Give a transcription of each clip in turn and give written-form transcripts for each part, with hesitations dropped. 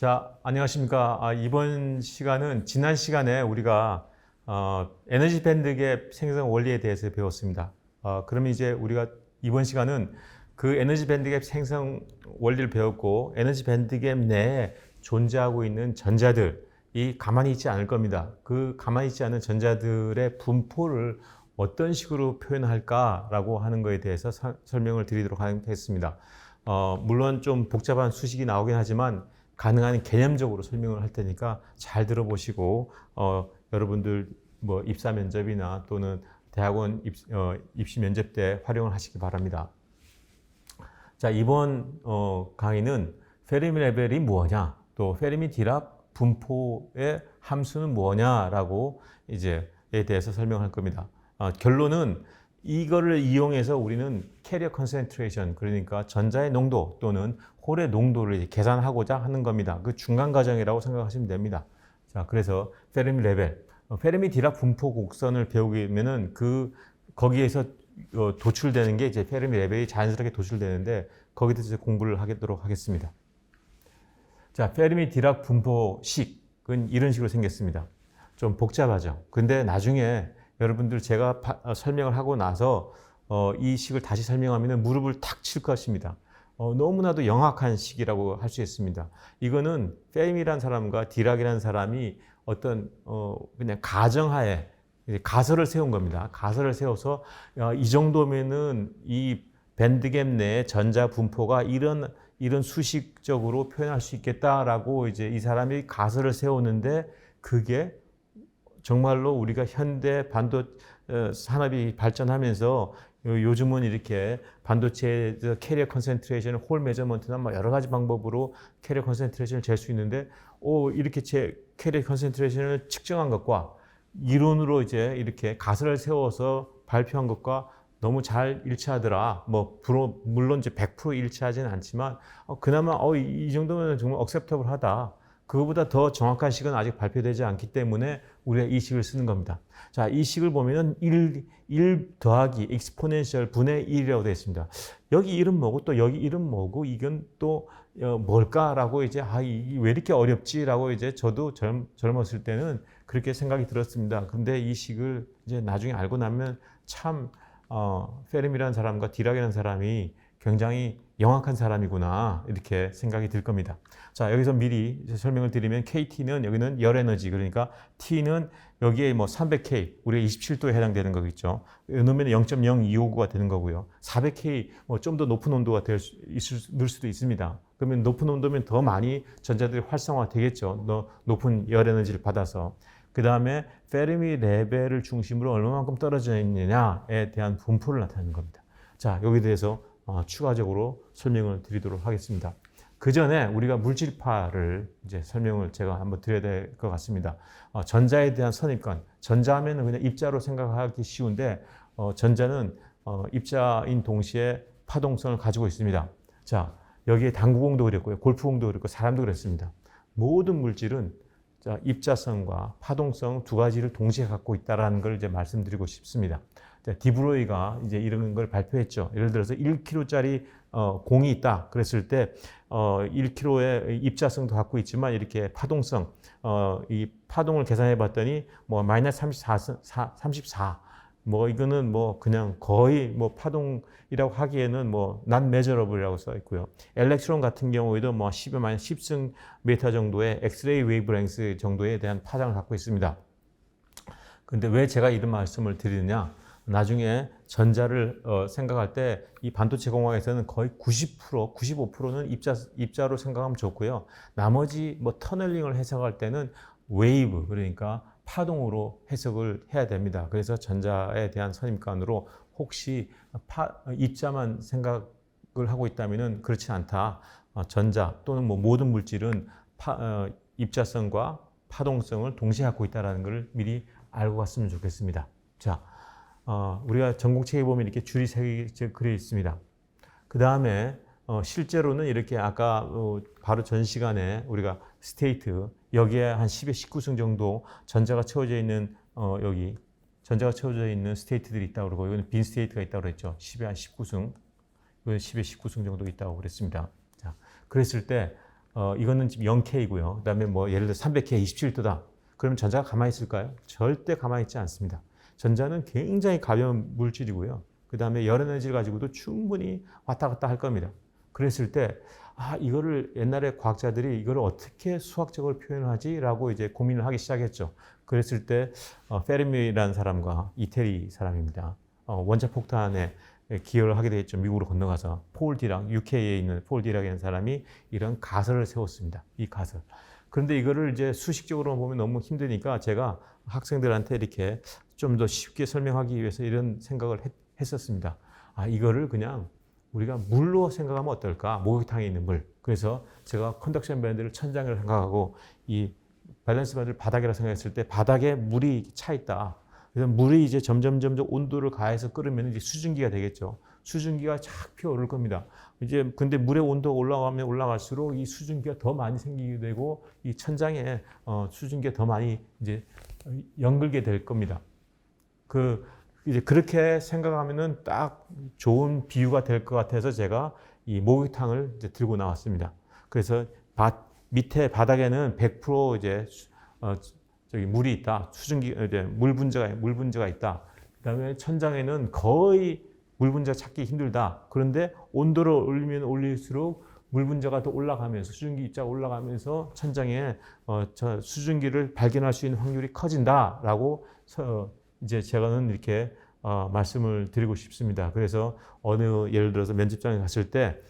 자, 안녕하십니까. 이번 시간은 지난 시간에 우리가 에너지 밴드갭 생성 원리에 대해서 배웠습니다. 그러면 이제 우리가 이번 시간은 그 에너지 밴드갭 생성 원리를 배웠고 에너지 밴드갭 내에 존재하고 있는 전자들이 가만히 있지 않을 겁니다. 그 가만히 있지 않은 전자들의 분포를 어떤 식으로 표현할까라고 하는 것에 대해서 설명을 드리도록 하겠습니다. 물론 좀 복잡한 수식이 나오긴 하지만 가능한 개념적으로 설명을 할 테니까 잘 들어보시고 여러분들 뭐 입사 면접이나 또는 대학원 입시 면접 때 활용을 하시기 바랍니다. 자, 이번 강의는 페르미 레벨이 뭐냐, 또 페르미 디락 분포의 함수는 뭐냐라고 이제에 대해서 설명할 겁니다. 결론은 이거를 이용해서 우리는 캐리어 컨센트레이션, 그러니까 전자의 농도 또는 홀의 농도를 계산하고자 하는 겁니다. 그 중간 과정이라고 생각하시면 됩니다. 자, 그래서 페르미 레벨, 페르미 디락 분포 곡선을 배우면은 거기에서 도출되는 게 이제 페르미 레벨이 자연스럽게 도출되는데 거기에 대해서 공부를 하도록 하겠습니다. 자, 페르미 디락 분포식은 이런 식으로 생겼습니다. 좀 복잡하죠. 근데 나중에 여러분들 제가 설명을 하고 나서 이 식을 다시 설명하면 무릎을 탁 칠 것입니다. 너무나도 영악한 식이라고 할 수 있습니다. 이거는 페르미라는 사람과 디락이라는 사람이 어떤 그냥 가정하에 가설을 세운 겁니다. 가설을 세워서 이 정도면은 이 밴드갭 내에 전자 분포가 이런 수식적으로 표현할 수 있겠다라고 이제 이 사람이 가설을 세우는데 그게 정말로 우리가 현대 산업이 발전하면서 요즘은 이렇게 반도체 캐리어 컨센트레이션, 홀 메저먼트나 뭐 여러 가지 방법으로 캐리어 컨센트레이션을 잴 수 있는데 이렇게 캐리어 컨센트레이션을 측정한 것과 이론으로 이제 이렇게 가설을 세워서 발표한 것과 너무 잘 일치하더라. 물론 이제 100% 일치하지는 않지만 그나마 이 정도면 정말 억셉터블 하다. 그거보다 더 정확한 식은 아직 발표되지 않기 때문에 우리가 이 식을 쓰는 겁니다. 자, 이 식을 보면은 1 더하기 exponential 분의 1이라고 되어 있습니다. 여기 이름 뭐고 또 여기 이름 뭐고 이건 또 뭘까라고 이제 왜 이렇게 어렵지라고 이제 저도 젊었을 때는 그렇게 생각이 들었습니다. 근데 이 식을 이제 나중에 알고 나면 참 페르미라는 사람과 디락이라는 사람이 굉장히 영악한 사람이구나 이렇게 생각이 들 겁니다. 자, 여기서 미리 설명을 드리면 KT는 여기는 열 에너지, 그러니까 T는 여기에 300K, 우리가 27도에 해당되는 거겠죠. 넣으면 0.0259가 되는 거고요. 400K 좀 더 높은 온도가 늘 수도 있습니다. 그러면 높은 온도면 더 많이 전자들이 활성화 되겠죠. 높은 열 에너지를 받아서. 그 다음에 페르미 레벨을 중심으로 얼마만큼 떨어져 있느냐에 대한 분포를 나타내는 겁니다. 자, 여기에 대해서 추가적으로 설명을 드리도록 하겠습니다. 그 전에 우리가 물질파를 이제 설명을 제가 한번 드려야 될 것 같습니다. 전자에 대한 선입관. 전자하면 그냥 입자로 생각하기 쉬운데, 전자는 입자인 동시에 파동성을 가지고 있습니다. 자, 여기에 당구공도 그랬고요. 골프공도 그랬고, 사람도 그랬습니다. 모든 물질은 입자성과 파동성 두 가지를 동시에 갖고 있다는 걸 이제 말씀드리고 싶습니다. 디브로이가 이제 이런 걸 발표했죠. 예를 들어서 1kg짜리 공이 있다. 그랬을 때 1kg의 입자성도 갖고 있지만 이렇게 파동성, 이 파동을 계산해 봤더니 마이너스 34, 이거는 그냥 거의 파동이라고 하기에는 not measurable이라고 써 있고요. 엘렉트론 같은 경우에도 10의 마이너스 10승 메타 정도의 엑스레이 웨이브랭스 정도에 대한 파장을 갖고 있습니다. 근데 왜 제가 이런 말씀을 드리느냐? 나중에 전자를 생각할 때 이 반도체 공학에서는 거의 90%, 95%는 입자로 생각하면 좋고요. 나머지 터널링을 해석할 때는 웨이브, 그러니까 파동으로 해석을 해야 됩니다. 그래서 전자에 대한 선입관으로 혹시 입자만 생각을 하고 있다면 그렇지 않다. 전자 또는 모든 물질은 입자성과 파동성을 동시에 갖고 있다는 것을 미리 알고 갔으면 좋겠습니다. 자, 우리가 전공책에 보면 이렇게 줄이 세 개 그려 있습니다. 그 다음에 실제로는 이렇게 아까 바로 전 시간에 우리가 스테이트, 여기에 한 10의 19승 정도 전자가 채워져 있는 여기 전자가 채워져 있는 스테이트들이 있다고 그러고, 이거는 빈 스테이트가 있다고 그랬죠. 10의 한 19승, 이건 10의 19승 정도 있다고 그랬습니다. 자, 그랬을 때 이거는 지금 0K고요. 그다음에 뭐 예를 들어 300K 27도다. 그럼 전자가 가만히 있을까요? 절대 가만히 있지 않습니다. 전자는 굉장히 가벼운 물질이고요. 그다음에 열 에너지를 가지고도 충분히 왔다 갔다 할 겁니다. 그랬을 때 이거를 옛날에 과학자들이 이걸 어떻게 수학적으로 표현하지라고 이제 고민을 하기 시작했죠. 그랬을 때 페르미라는 사람과 이태리 사람입니다. 원자 폭탄에 기여를 하게 됐죠. 미국으로 건너가서 폴 디락, UK에 있는 폴 디락이라는 사람이 이런 가설을 세웠습니다. 이 가설. 그런데 이거를 이제 수식적으로 보면 너무 힘드니까 제가 학생들한테 이렇게 좀 더 쉽게 설명하기 위해서 이런 생각을 했었습니다. 이거를 그냥 우리가 물로 생각하면 어떨까? 목욕탕에 있는 물. 그래서 제가 컨덕션 밴드를 천장이라고 생각하고 이 밸런스 밴드를 바닥이라고 생각했을 때 바닥에 물이 차 있다. 그래서 물이 이제 점점 온도를 가해서 끓으면 이제 수증기가 되겠죠. 수증기가 착 피어오를 겁니다. 이제 근데 물의 온도가 올라가면 올라갈수록 이 수증기가 더 많이 생기게 되고 이 천장에 수증기가 더 많이 이제 연글게 될 겁니다. 이제 그렇게 생각하면은 딱 좋은 비유가 될 것 같아서 제가 이 목욕탕을 이제 들고 나왔습니다. 그래서 밑에 바닥에는 100% 이제 저기 물이 있다. 수증기 이제 물 분자가 있다. 그다음에 천장에는 거의 물 분자 찾기 힘들다. 그런데 온도를 올리면 올릴수록 물 분자가 더 올라가면서 수증기 입자가 올라가면서 천장에 수증기를 발견할 수 있는 확률이 커진다라고 이제 제가는 이렇게 말씀을 드리고 싶습니다. 그래서 예를 들어서 면접장에 갔을 때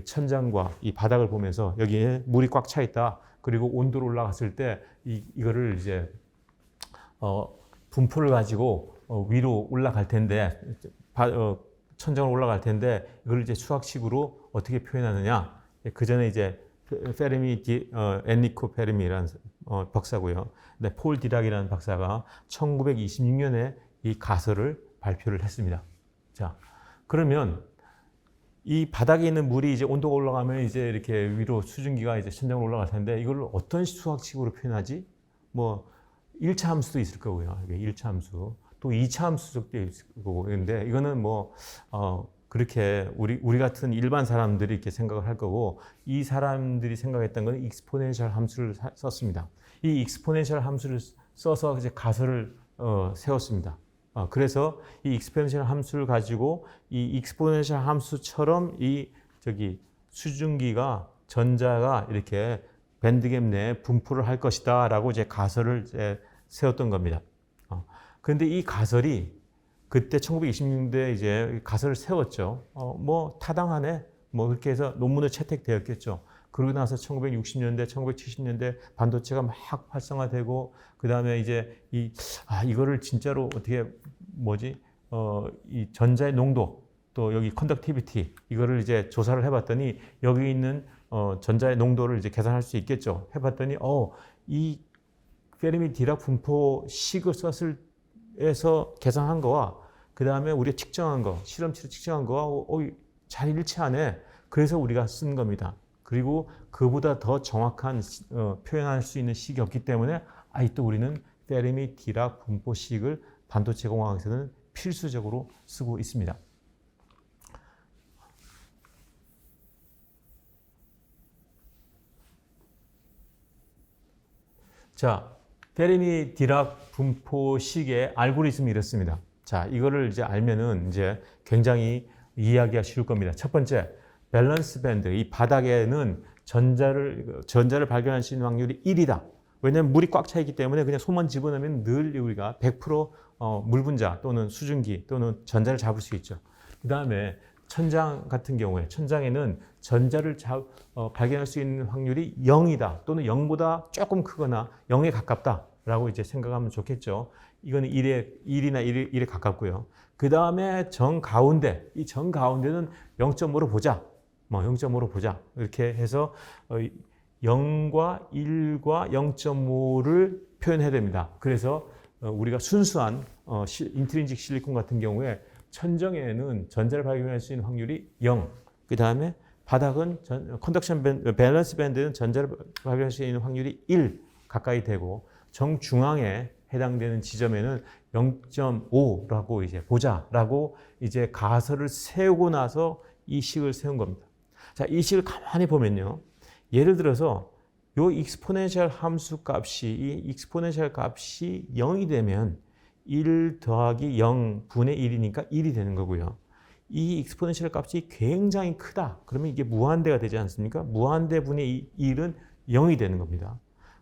천장과 이 바닥을 보면서 여기에 물이 꽉 차 있다. 그리고 온도로 올라갔을 때 이거를 이제 분포를 가지고 위로 올라갈 텐데 천장으로 올라갈 텐데 이걸 이제 수학식으로 어떻게 표현하느냐. 그 전에 이제 엔리코 페르미라는 박사고요. 근데 폴 디락이라는 박사가 1926년에 이 가설을 발표를 했습니다. 자, 그러면 이 바닥에 있는 물이 이제 온도가 올라가면 이제 이렇게 위로 수증기가 이제 천장으로 올라갈 텐데 이걸 어떤 수학식으로 표현하지? 뭐 1차 함수도 있을 거고요. 1차 함수. 또 2차 함수도 있을 거고. 그런데 이거는 뭐 그렇게 우리 같은 일반 사람들이 이렇게 생각을 할 거고 이 사람들이 생각했던 건 익스포넨셜 함수를 썼습니다. 이 익스포넨셜 함수를 써서 이제 가설을 세웠습니다. 그래서 이 익스포넨셜 함수를 가지고 이 익스포넨셜 함수처럼 수증기가 전자가 이렇게 밴드갭 내에 분포를 할 것이다라고 이제 가설을 이제 세웠던 겁니다. 그런데 이 가설이 그때 1920년대 이제 가설을 세웠죠. 뭐 타당하네. 뭐 그렇게 해서 논문을 채택되었겠죠. 그러고 나서 1960년대, 1970년대 반도체가 막 활성화되고 그 다음에 이제 이거를 진짜로 어떻게 이 전자의 농도 또 여기 컨덕티비티 이거를 이제 조사를 해봤더니 여기 있는 전자의 농도를 이제 계산할 수 있겠죠. 해봤더니 이 페르미 디락 분포식을 해서 계산한 거와 그 다음에 우리가 측정한 거, 실험치로 측정한 거와 잘 일치하네. 그래서 우리가 쓴 겁니다. 그리고 그보다 더 정확한 표현할 수 있는 식이 없기 때문에 또 우리는 페르미 디락 분포식을 반도체 공학에서는 필수적으로 쓰고 있습니다. 자, 페르미 디락 분포식의 알고리즘이 이렇습니다. 자, 이거를 이제 알면은 이제 굉장히 이해하기가 쉬울 겁니다. 첫 번째, 밸런스 밴드. 이 바닥에는 전자를 발견할 수 있는 확률이 1이다. 왜냐하면 물이 꽉 차 있기 때문에 그냥 손만 집어넣으면 늘 우리가 100% 물 분자 또는 수증기 또는 전자를 잡을 수 있죠. 그 다음에 천장 같은 경우에 천장에는 전자를 발견할 수 있는 확률이 0이다 또는 0보다 조금 크거나 0에 가깝다라고 이제 생각하면 좋겠죠. 이거는 1이나 1에 가깝고요. 그 다음에 정가운데, 이 정가운데는 0.5로 보자. 0.5로 보자. 이렇게 해서 0과 1과 0.5를 표현해야 됩니다. 그래서 우리가 순수한 인트린직 실리콘 같은 경우에 천정에는 전자를 발견할 수 있는 확률이 0. 그 다음에 바닥은 컨덕션 밸런스 밴드는 전자를 발견할 수 있는 확률이 1 가까이 되고 정중앙에 해당되는 지점에는 0.5라고 이제 보자라고 이제 가설을 세우고 나서 이 식을 세운 겁니다. 자, 이 식을 가만히 보면요. 예를 들어서 요 익스포넨셜 함수 값이 이 익스포넨셜 값이 0이 되면 1 더하기 0 분의 1이니까 1이 되는 거고요. 이 익스포넨셜 값이 굉장히 크다. 그러면 이게 무한대가 되지 않습니까? 무한대 분의 1은 0이 되는 겁니다.